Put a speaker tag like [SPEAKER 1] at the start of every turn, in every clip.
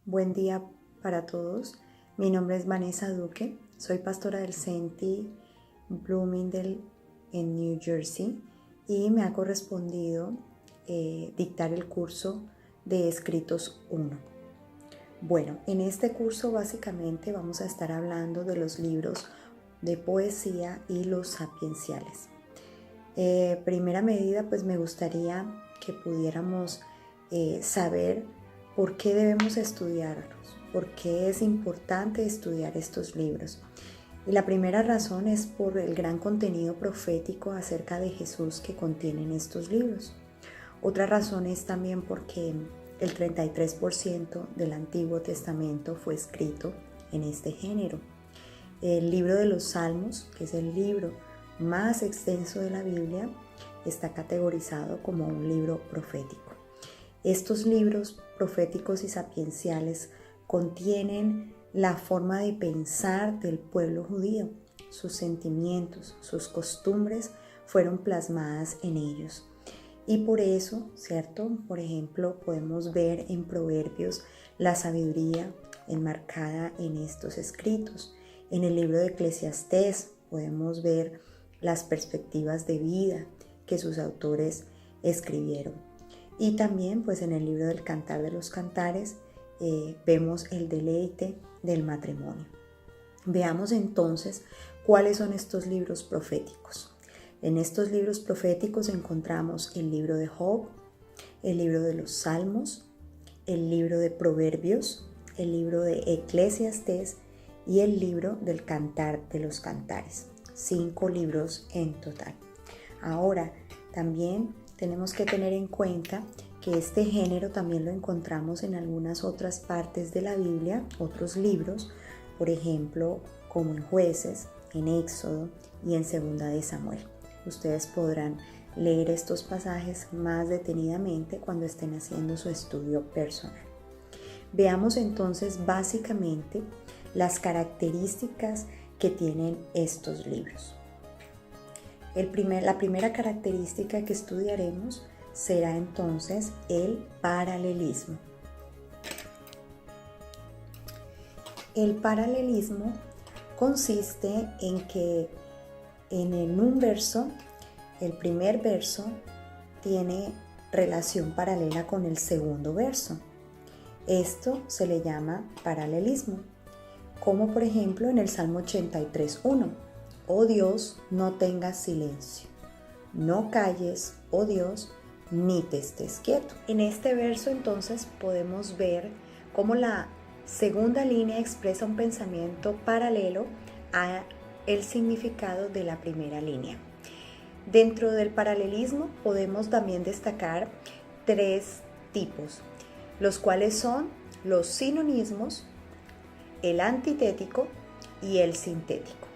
[SPEAKER 1] Buen día para todos. Mi nombre es Vanessa Duque. Soy pastora del CENTI Bloomingdale en New Jersey y me ha correspondido dictar el curso de Escritos 1. Bueno, en este curso básicamente vamos a estar hablando de los libros de poesía y los sapienciales. Primera medida, pues me gustaría que pudiéramos saber por qué debemos estudiarlos, por qué es importante estudiar estos libros. Y la primera razón es por el gran contenido profético acerca de Jesús que contienen estos libros. Otra razón es también porque el 33% del Antiguo Testamento fue escrito en este género. El libro de los Salmos, que es el libro más extenso de la Biblia, está categorizado como un libro profético. Estos libros proféticos y sapienciales contienen la forma de pensar del pueblo judío. Sus sentimientos, sus costumbres fueron plasmadas en ellos. Y por eso, ¿cierto? Por ejemplo, podemos ver en Proverbios la sabiduría enmarcada en estos escritos. En el libro de Eclesiastés podemos ver las perspectivas de vida que sus autores escribieron. Y también pues en el libro del Cantar de los Cantares vemos el deleite del matrimonio. Veamos entonces cuáles son estos libros proféticos. En estos libros proféticos encontramos el libro de Job, el libro de los Salmos, el libro de Proverbios, el libro de Eclesiastés y el libro del Cantar de los Cantares. 5 libros en total. Ahora, también tenemos que tener en cuenta que este género también lo encontramos en algunas otras partes de la Biblia, otros libros, por ejemplo, como en Jueces, en Éxodo y en Segunda de Samuel. Ustedes podrán leer estos pasajes más detenidamente cuando estén haciendo su estudio personal. Veamos entonces básicamente las características que tienen estos libros. La primera característica que estudiaremos será entonces el paralelismo. El paralelismo consiste en que en un verso, el primer verso tiene relación paralela con el segundo verso. Esto se le llama paralelismo, como por ejemplo en el Salmo 83:1. Oh Dios, no tengas silencio, no calles, oh Dios, ni te estés quieto. En este verso entonces podemos ver cómo la segunda línea expresa un pensamiento paralelo a el significado de la primera línea. Dentro del paralelismo podemos también destacar 3 tipos, los cuales son los sinónimos, el antitético y el sintético.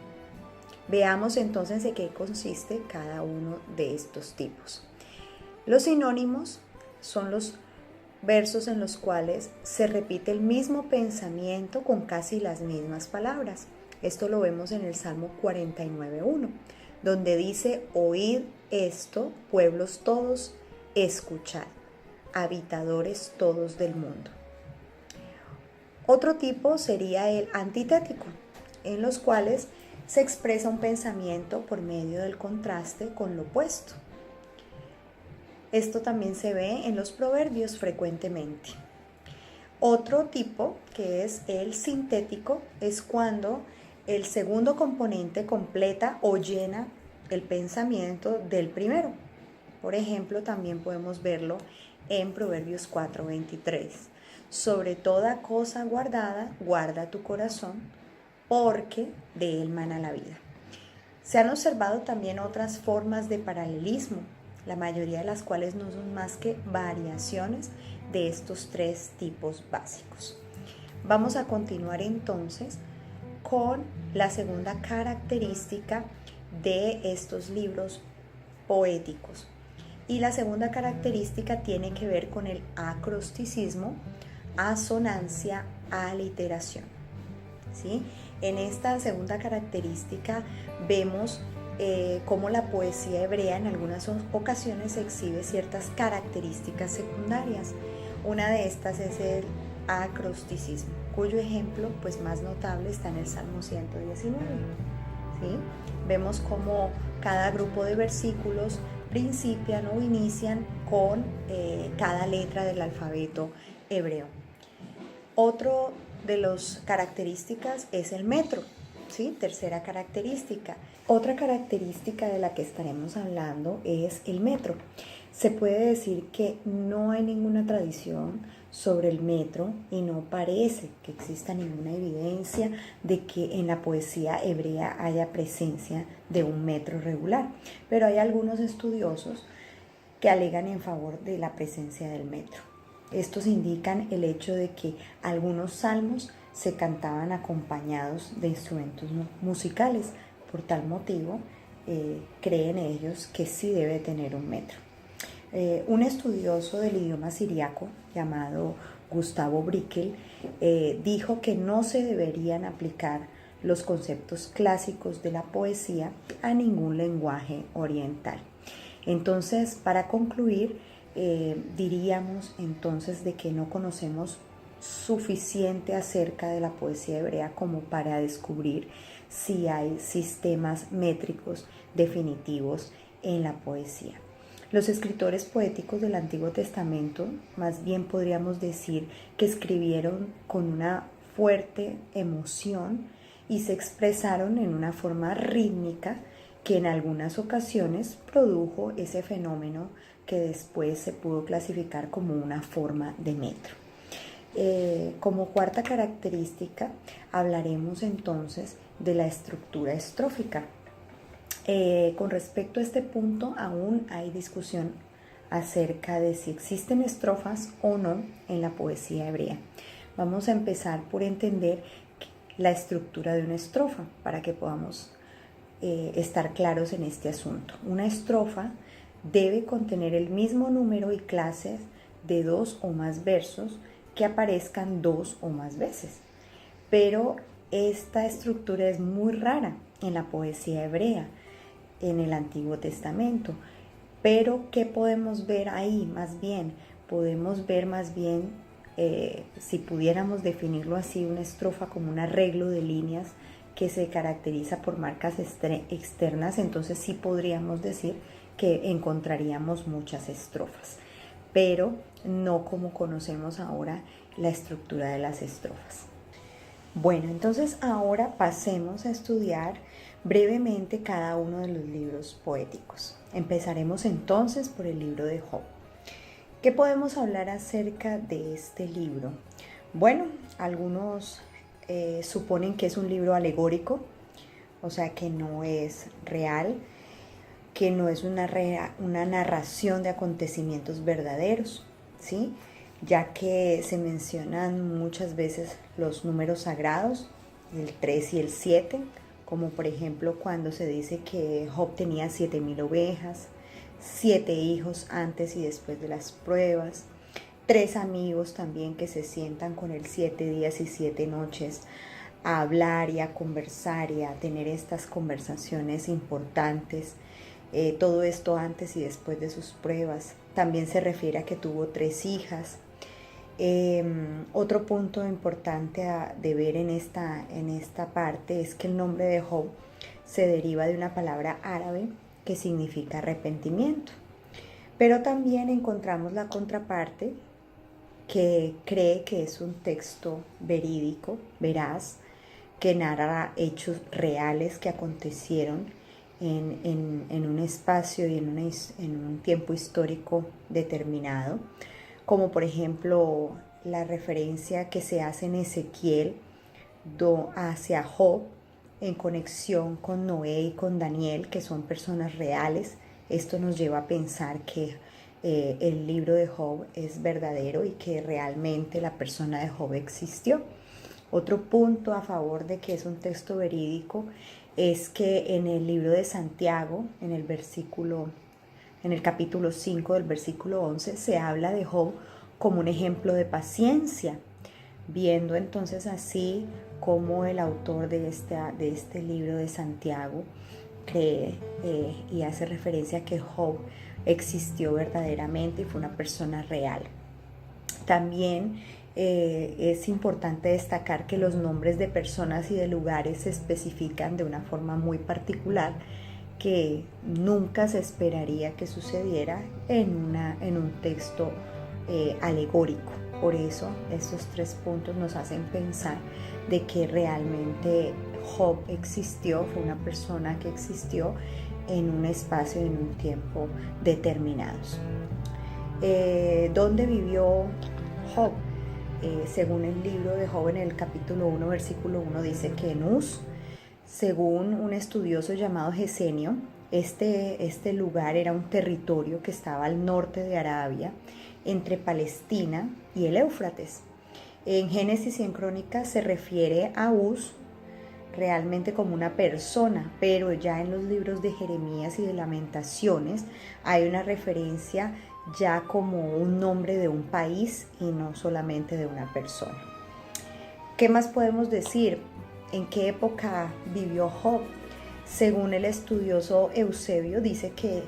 [SPEAKER 1] Veamos entonces en qué consiste cada uno de estos tipos. Los sinónimos son los versos en los cuales se repite el mismo pensamiento con casi las mismas palabras. Esto lo vemos en el Salmo 49:1, donde dice: oíd esto, pueblos todos, escuchad, habitadores todos del mundo. Otro tipo sería el antitético, en los cuales se expresa un pensamiento por medio del contraste con lo opuesto. Esto también se ve en los proverbios frecuentemente. Otro tipo, que es el sintético, es cuando el segundo componente completa o llena el pensamiento del primero. Por ejemplo, también podemos verlo en Proverbios 4:23. Sobre toda cosa guardada, guarda tu corazón, porque de él mana la vida. Se han observado también otras formas de paralelismo, la mayoría de las cuales no son más que variaciones de estos 3 tipos básicos. Vamos a continuar entonces con la segunda característica de estos libros poéticos. Y la segunda característica tiene que ver con el acrosticismo, asonancia, aliteración. ¿Sí? En esta segunda característica vemos cómo la poesía hebrea en algunas ocasiones exhibe ciertas características secundarias. Una de estas es acrosticismo, cuyo ejemplo pues más notable está en el Salmo 119. ¿Sí? Vemos cómo cada grupo de versículos principian o inician con cada letra del alfabeto hebreo. Otro de las características es el metro, ¿sí? Tercera característica. Otra característica de la que estaremos hablando es el metro. Se puede decir que no hay ninguna tradición sobre el metro y no parece que exista ninguna evidencia de que en la poesía hebrea haya presencia de un metro regular, pero hay algunos estudiosos que alegan en favor de la presencia del metro. Estos indican el hecho de que algunos salmos se cantaban acompañados de instrumentos musicales. Por tal motivo, creen ellos que sí debe tener un metro. Un estudioso del idioma siriaco llamado Gustavo Brickel dijo que no se deberían aplicar los conceptos clásicos de la poesía a ningún lenguaje oriental. Entonces, para concluir, diríamos entonces de que no conocemos suficiente acerca de la poesía hebrea como para descubrir si hay sistemas métricos definitivos en la poesía. Los escritores poéticos del Antiguo Testamento, más bien podríamos decir que escribieron con una fuerte emoción y se expresaron en una forma rítmica que en algunas ocasiones produjo ese fenómeno que después se pudo clasificar como una forma de metro. Como cuarta característica, hablaremos entonces de la estructura estrófica. Con respecto a este punto, aún hay discusión acerca de si existen estrofas o no en la poesía hebrea. Vamos a empezar por entender la estructura de una estrofa para que podamos estar claros en este asunto. Una estrofa debe contener el mismo número y clases de 2 o más versos que aparezcan 2 o más veces. Pero esta estructura es muy rara en la poesía hebrea, en el Antiguo Testamento. Pero ¿qué podemos ver ahí? Más bien, podemos ver si pudiéramos definirlo así, una estrofa como un arreglo de líneas que se caracteriza por marcas externas, entonces sí podríamos decir que encontraríamos muchas estrofas, pero no como conocemos ahora la estructura de las estrofas. Bueno, entonces ahora pasemos a estudiar brevemente cada uno de los libros poéticos. Empezaremos entonces por el libro de Job. ¿Qué podemos hablar acerca de este libro? Bueno, algunos suponen que es un libro alegórico, o sea que no es real, que no es una narración de acontecimientos verdaderos, ¿sí? Ya que se mencionan muchas veces los números sagrados, el 3 y el 7, como por ejemplo cuando se dice que Job tenía 7,000 ovejas, 7 hijos antes y después de las pruebas, 3 amigos también que se sientan con él 7 días y 7 noches a hablar y a conversar y a tener estas conversaciones importantes. Todo esto antes y después de sus pruebas. También se refiere a que tuvo 3 hijas. Otro punto importante de ver en esta parte es que el nombre de Job se deriva de una palabra árabe que significa arrepentimiento. Pero también encontramos la contraparte que cree que es un texto verídico, veraz, que narra hechos reales que acontecieron en un espacio y en un tiempo histórico determinado, como por ejemplo la referencia que se hace en Ezequiel hacia Job en conexión con Noé y con Daniel, que son personas reales. Esto nos lleva a pensar que el libro de Job es verdadero y que realmente la persona de Job existió. Otro punto a favor de que es un texto verídico es que en el libro de Santiago, en el capítulo 5 del versículo 11, se habla de Job como un ejemplo de paciencia, viendo entonces así como el autor de este libro de Santiago cree y hace referencia a que Job existió verdaderamente y fue una persona real. También es importante destacar que los nombres de personas y de lugares se especifican de una forma muy particular que nunca se esperaría que sucediera en un texto alegórico. Por eso estos 3 puntos nos hacen pensar de que realmente Job existió, fue una persona que existió en un espacio y en un tiempo determinados. ¿Dónde vivió Job? Según el libro de Job, en el capítulo 1, versículo 1, dice que en Uz, según un estudioso llamado Gesenio, este lugar era un territorio que estaba al norte de Arabia, entre Palestina y el Éufrates. En Génesis y en Crónicas se refiere a Uz realmente como una persona, pero ya en los libros de Jeremías y de Lamentaciones hay una referencia ya como un nombre de un país y no solamente de una persona. ¿Qué más podemos decir? ¿En qué época vivió Job? Según el estudioso Eusebio, dice que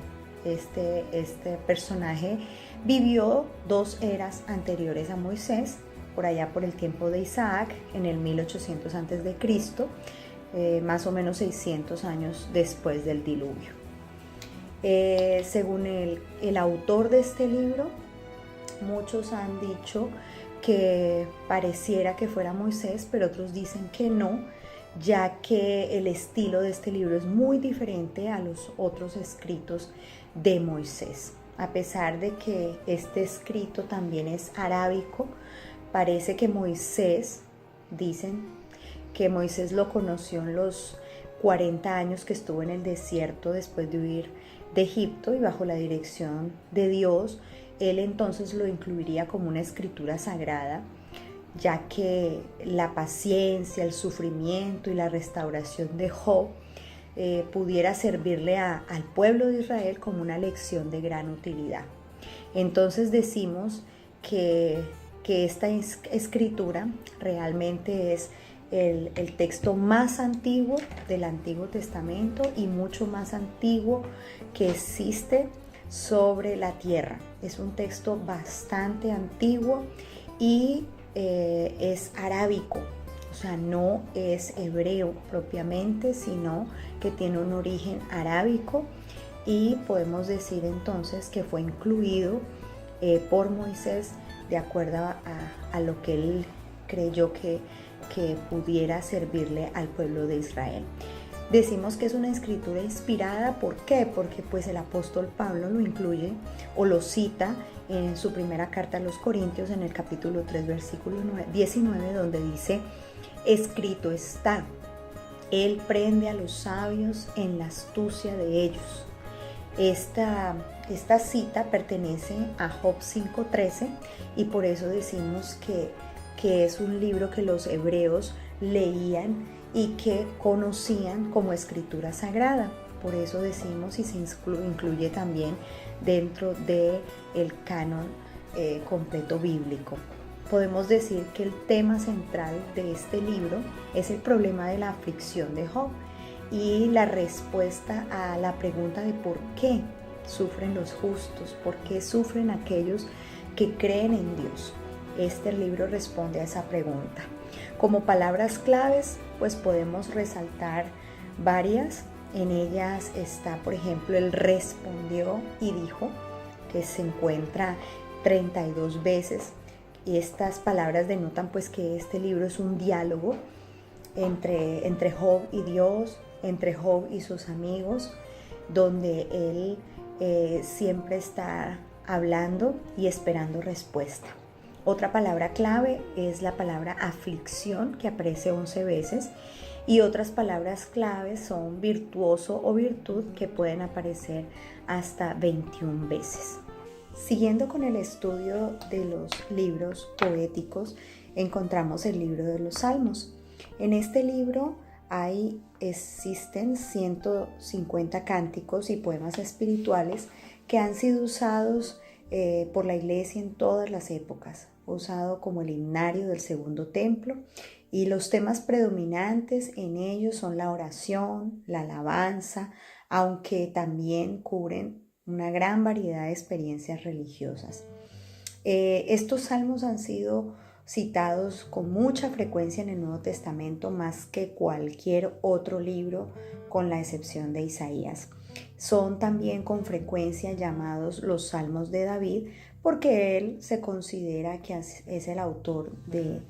[SPEAKER 1] este personaje vivió 2 eras anteriores a Moisés, por allá por el tiempo de Isaac, en el 1800 a.C., más o menos 600 años después del diluvio. Según el autor de este libro, muchos han dicho que pareciera que fuera Moisés, pero otros dicen que no, ya que el estilo de este libro es muy diferente a los otros escritos de Moisés. A pesar de que este escrito también es arábico, parece que Moisés, dicen que Moisés lo conoció en los 40 años que estuvo en el desierto después de huir de Egipto, y bajo la dirección de Dios, él entonces lo incluiría como una escritura sagrada, ya que la paciencia, el sufrimiento y la restauración de Job pudiera servirle al pueblo de Israel como una lección de gran utilidad. Entonces decimos que esta escritura realmente es el texto más antiguo del Antiguo Testamento y mucho más antiguo que existe sobre la tierra. Es un texto bastante antiguo y es arábico, o sea, no es hebreo propiamente, sino que tiene un origen arábico, y podemos decir entonces que fue incluido por Moisés de acuerdo a lo que él creyó que pudiera servirle al pueblo de Israel. Decimos que es una escritura inspirada. ¿Por qué? Porque pues el apóstol Pablo lo incluye o lo cita en su primera carta a los Corintios, en el capítulo 3, versículo 19, donde dice: escrito está, él prende a los sabios en la astucia de ellos. Esta cita pertenece a Job 5:13, y por eso decimos que es un libro que los hebreos leían y que conocían como escritura sagrada. Por eso decimos, y se incluye también dentro del canon completo bíblico. Podemos decir que el tema central de este libro es el problema de la aflicción de Job y la respuesta a la pregunta de por qué sufren los justos, por qué sufren aquellos que creen en Dios. Este libro responde a esa pregunta. Como palabras claves, pues podemos resaltar varias. En ellas está, por ejemplo, el respondió y dijo, que se encuentra 32 veces. Y estas palabras denotan pues que este libro es un diálogo entre Job y Dios, entre Job y sus amigos, donde él siempre está hablando y esperando respuesta. Otra palabra clave es la palabra aflicción, que aparece 11 veces, y otras palabras claves son virtuoso o virtud, que pueden aparecer hasta 21 veces. Siguiendo con el estudio de los libros poéticos, encontramos el libro de los Salmos. En este libro existen 150 cánticos y poemas espirituales que han sido usados por la iglesia en todas las épocas, usado como el himnario del segundo templo, y los temas predominantes en ellos son la oración, la alabanza, aunque también cubren una gran variedad de experiencias religiosas. Estos salmos han sido citados con mucha frecuencia en el Nuevo Testamento, más que cualquier otro libro, con la excepción de Isaías. Son también con frecuencia llamados los Salmos de David, porque él se considera que es el autor de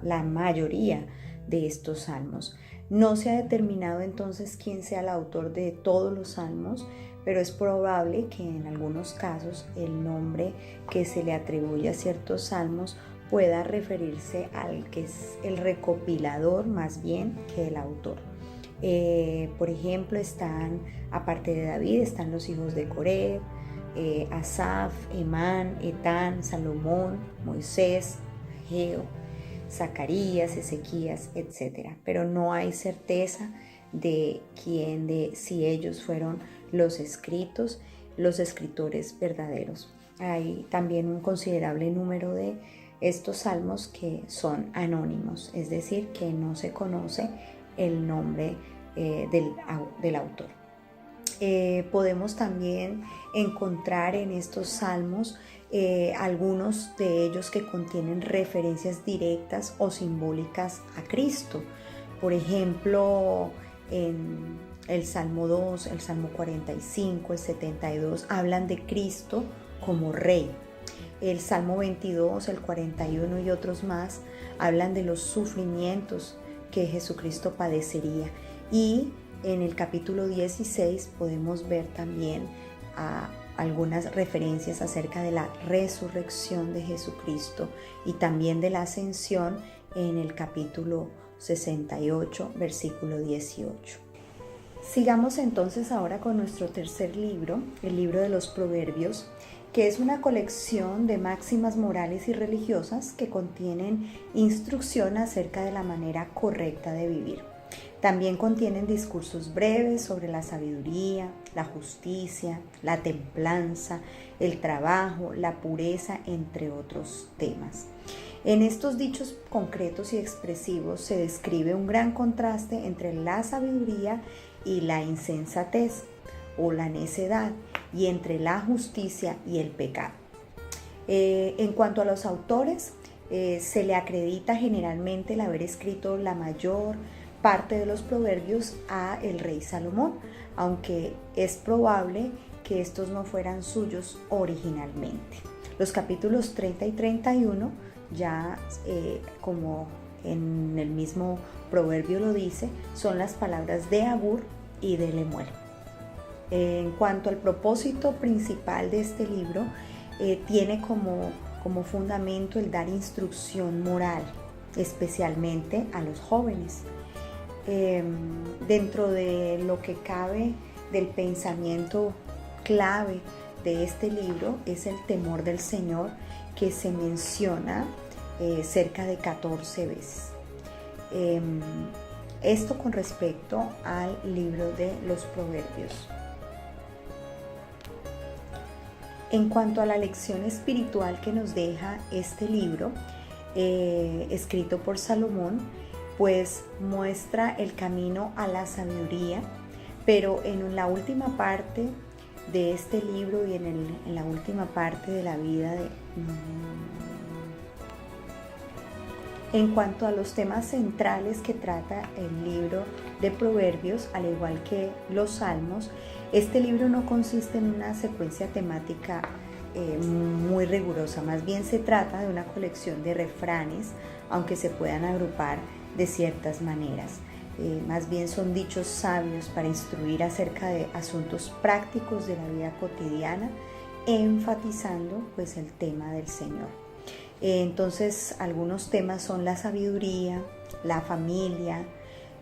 [SPEAKER 1] la mayoría de estos salmos. No se ha determinado entonces quién sea el autor de todos los salmos, pero es probable que en algunos casos el nombre que se le atribuye a ciertos salmos pueda referirse al que es el recopilador más bien que el autor. Por ejemplo, aparte de David, están los hijos de Coré, Asaf, Emán, Etán, Salomón, Moisés, Ageo, Zacarías, Ezequías, etc. Pero no hay certeza de si ellos fueron los escritores verdaderos. Hay también un considerable número de estos salmos que son anónimos, es decir, que no se conoce el nombre del autor. Podemos también encontrar en estos salmos algunos de ellos que contienen referencias directas o simbólicas a Cristo. Por ejemplo, en el Salmo 2, el Salmo 45, el 72 hablan de Cristo como Rey. El Salmo 22, el 41 y otros más hablan de los sufrimientos que Jesucristo padecería. Y en el capítulo 16 podemos ver también algunas referencias acerca de la resurrección de Jesucristo y también de la ascensión en el capítulo 68, versículo 18. Sigamos entonces ahora con nuestro tercer libro, el libro de los Proverbios, que es una colección de máximas morales y religiosas que contienen instrucción acerca de la manera correcta de vivir. También contienen discursos breves sobre la sabiduría, la justicia, la templanza, el trabajo, la pureza, entre otros temas. En estos dichos concretos y expresivos se describe un gran contraste entre la sabiduría y la insensatez o la necedad, y entre la justicia y el pecado. En cuanto a los autores, se le acredita generalmente el haber escrito la mayor parte de los proverbios a el rey Salomón, aunque es probable que estos no fueran suyos originalmente. Los capítulos 30 y 31, ya como en el mismo proverbio lo dice, son las palabras de Agur y de Lemuel. En cuanto al propósito principal de este libro, tiene como fundamento el dar instrucción moral, especialmente a los jóvenes. Dentro de lo que cabe del pensamiento clave de este libro es el temor del Señor, que se menciona cerca de 14 veces. Esto con respecto al libro de los Proverbios. En cuanto a la lección espiritual que nos deja este libro, escrito por Salomón, pues muestra el camino a la sabiduría, pero en la última parte de este libro y en la última parte de la vida En cuanto a los temas centrales que trata el libro de Proverbios, al igual que los Salmos, este libro no consiste en una secuencia temática muy rigurosa, más bien se trata de una colección de refranes, aunque se puedan agrupar de ciertas maneras. Más bien son dichos sabios para instruir acerca de asuntos prácticos de la vida cotidiana, enfatizando pues el tema del Señor. Entonces algunos temas son la sabiduría, la familia,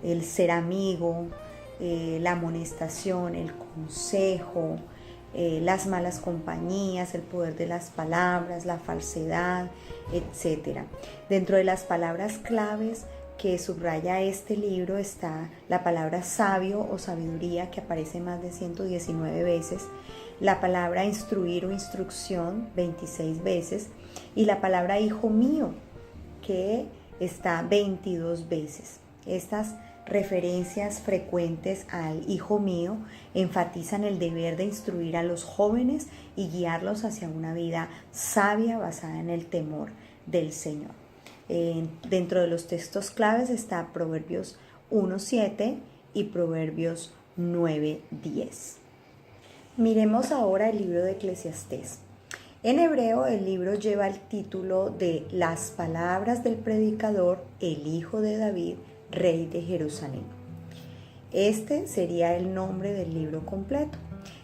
[SPEAKER 1] el ser amigo, la amonestación, el consejo, las malas compañías, el poder de las palabras, la falsedad, etc. Dentro de las palabras claves que subraya este libro está la palabra sabio o sabiduría, que aparece más de 119 veces, la palabra instruir o instrucción 26 veces y la palabra hijo mío, que está 22 veces. Estas referencias frecuentes al hijo mío enfatizan el deber de instruir a los jóvenes y guiarlos hacia una vida sabia basada en el temor del Señor. Dentro de los textos claves está Proverbios 1:7 y Proverbios 9:10. Miremos ahora el libro de Eclesiastés. En hebreo el libro lleva el título de Las palabras del predicador, el hijo de David, rey de Jerusalén. Este sería el nombre del libro completo.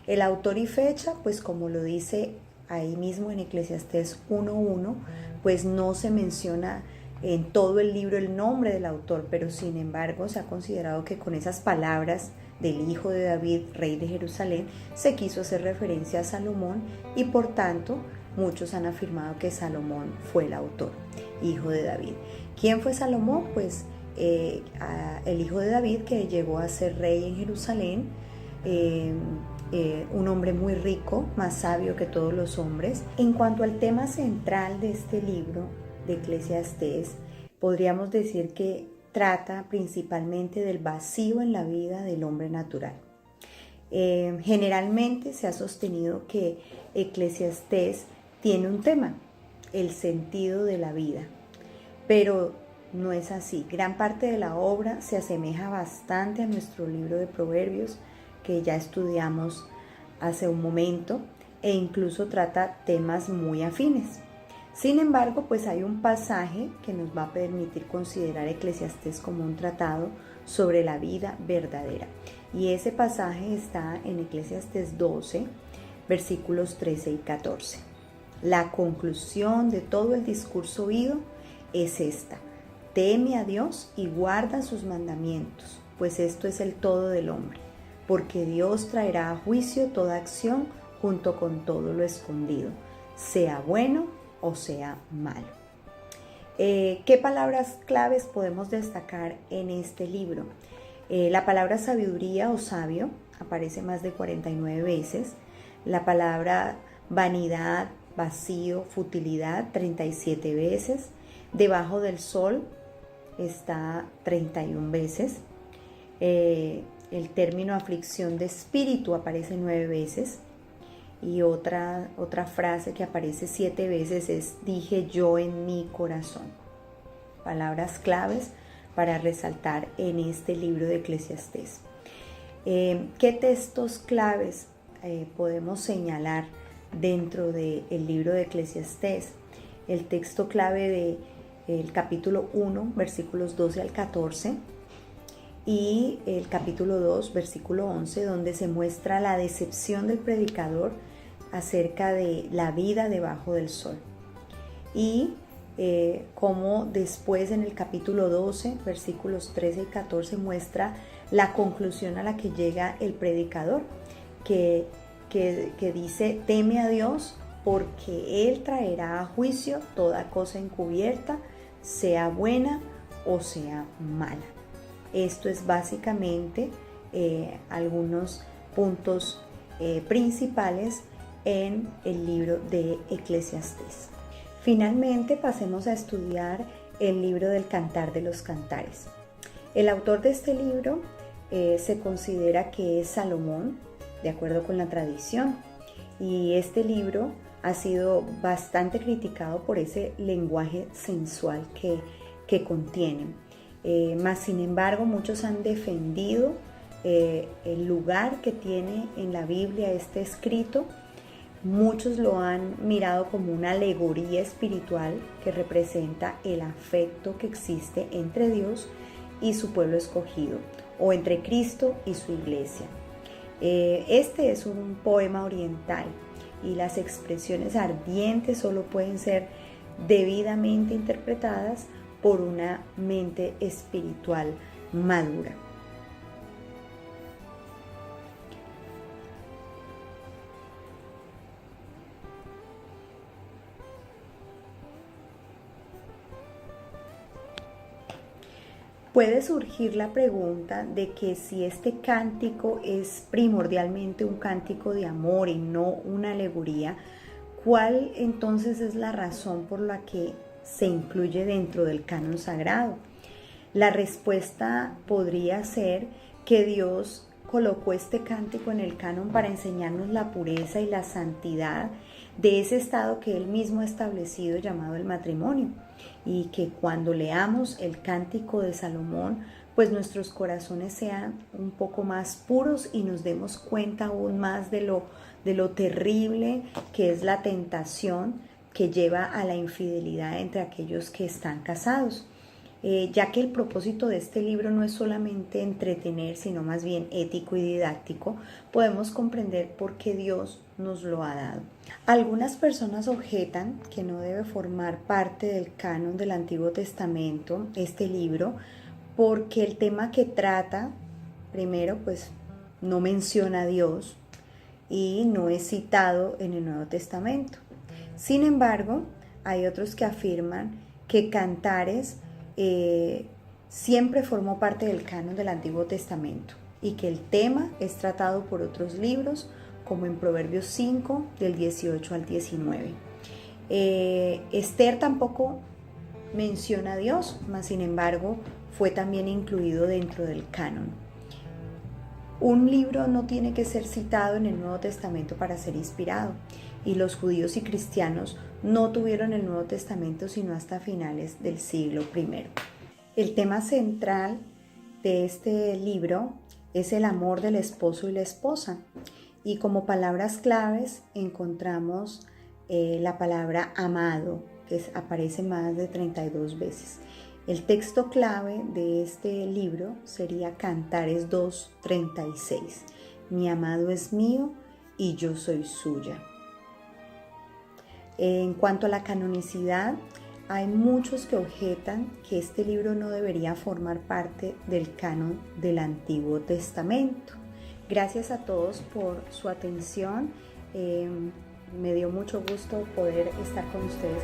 [SPEAKER 1] El autor y fecha, pues como lo dice ahí mismo en Eclesiastés 1:1, pues no se menciona en todo el libro el nombre del autor, pero sin embargo se ha considerado que con esas palabras del hijo de David, rey de Jerusalén, se quiso hacer referencia a Salomón y por tanto muchos han afirmado que Salomón fue el autor, hijo de David. ¿Quién fue Salomón? Pues el hijo de David, que llegó a ser rey en Jerusalén, un hombre muy rico, más sabio que todos los hombres. En cuanto al tema central de este libro de Eclesiastés, podríamos decir que trata principalmente del vacío en la vida del hombre natural. Generalmente se ha sostenido que Eclesiastés tiene un tema, el sentido de la vida, pero no es así. Gran parte de la obra se asemeja bastante a nuestro libro de Proverbios, que ya estudiamos hace un momento, e incluso trata temas muy afines. Sin embargo, pues hay un pasaje que nos va a permitir considerar Eclesiastés como un tratado sobre la vida verdadera. Y ese pasaje está en Eclesiastés 12, versículos 13 y 14. La conclusión de todo el discurso oído es esta: teme a Dios y guarda sus mandamientos, pues esto es el todo del hombre, porque Dios traerá a juicio toda acción junto con todo lo escondido, sea bueno o sea malo. ¿Qué palabras claves podemos destacar en este libro? La palabra sabiduría o sabio aparece más de 49 veces. La palabra vanidad, vacío, futilidad, 37 veces. Debajo del sol está 31 veces. El término aflicción de espíritu aparece 9 veces. Y otra frase que aparece 7 veces es: dije yo en mi corazón. Palabras claves para resaltar en este libro de Eclesiastés. ¿Qué textos claves podemos señalar dentro del libro de Eclesiastés? El texto clave del capítulo 1, versículos 12 al 14, y el capítulo 2, versículo 11, donde se muestra la decepción del predicador acerca de la vida debajo del sol. Y como después en el capítulo 12, versículos 13 y 14, muestra la conclusión a la que llega el predicador, que dice: teme a Dios porque Él traerá a juicio toda cosa encubierta, sea buena o sea mala. Esto es básicamente algunos puntos principales en el libro de Eclesiastés. Finalmente pasemos a estudiar el libro del Cantar de los Cantares. El autor de este libro se considera que es Salomón, de acuerdo con la tradición, y este libro ha sido bastante criticado por ese lenguaje sensual que contiene. Mas sin embargo, muchos han defendido el lugar que tiene en la Biblia este escrito. Muchos lo han mirado como una alegoría espiritual que representa el afecto que existe entre Dios y su pueblo escogido, o entre Cristo y su iglesia. Este es un poema oriental y las expresiones ardientes solo pueden ser debidamente interpretadas por una mente espiritual madura. Puede surgir la pregunta de que si este cántico es primordialmente un cántico de amor y no una alegoría, ¿cuál entonces es la razón por la que se incluye dentro del canon sagrado? La respuesta podría ser que Dios colocó este cántico en el canon para enseñarnos la pureza y la santidad de ese estado que Él mismo ha establecido llamado el matrimonio. y que cuando leamos el Cántico de Salomón, pues nuestros corazones sean un poco más puros y nos demos cuenta aún más de lo terrible que es la tentación que lleva a la infidelidad entre aquellos que están casados. Ya que el propósito de este libro no es solamente entretener, sino más bien ético y didáctico, podemos comprender por qué Dios nos lo ha dado. Algunas personas objetan que no debe formar parte del canon del Antiguo Testamento este libro, porque el tema que trata, primero, pues no menciona a Dios y no es citado en el Nuevo Testamento. Sin embargo, hay otros que afirman que Cantares siempre formó parte del canon del Antiguo Testamento y que el tema es tratado por otros libros, como en Proverbios 5, del 18 al 19. Esther tampoco menciona a Dios, mas sin embargo fue también incluido dentro del canon. Un libro no tiene que ser citado en el Nuevo Testamento para ser inspirado, y los judíos y cristianos no tuvieron el Nuevo Testamento sino hasta finales del siglo I. El tema central de este libro es el amor del esposo y la esposa, y como palabras claves encontramos la palabra amado, que aparece más de 32 veces. El texto clave de este libro sería Cantares 2:36. Mi amado es mío y yo soy suya. En cuanto a la canonicidad, hay muchos que objetan que este libro no debería formar parte del canon del Antiguo Testamento. Gracias a todos por su atención. Me dio mucho gusto poder estar con ustedes.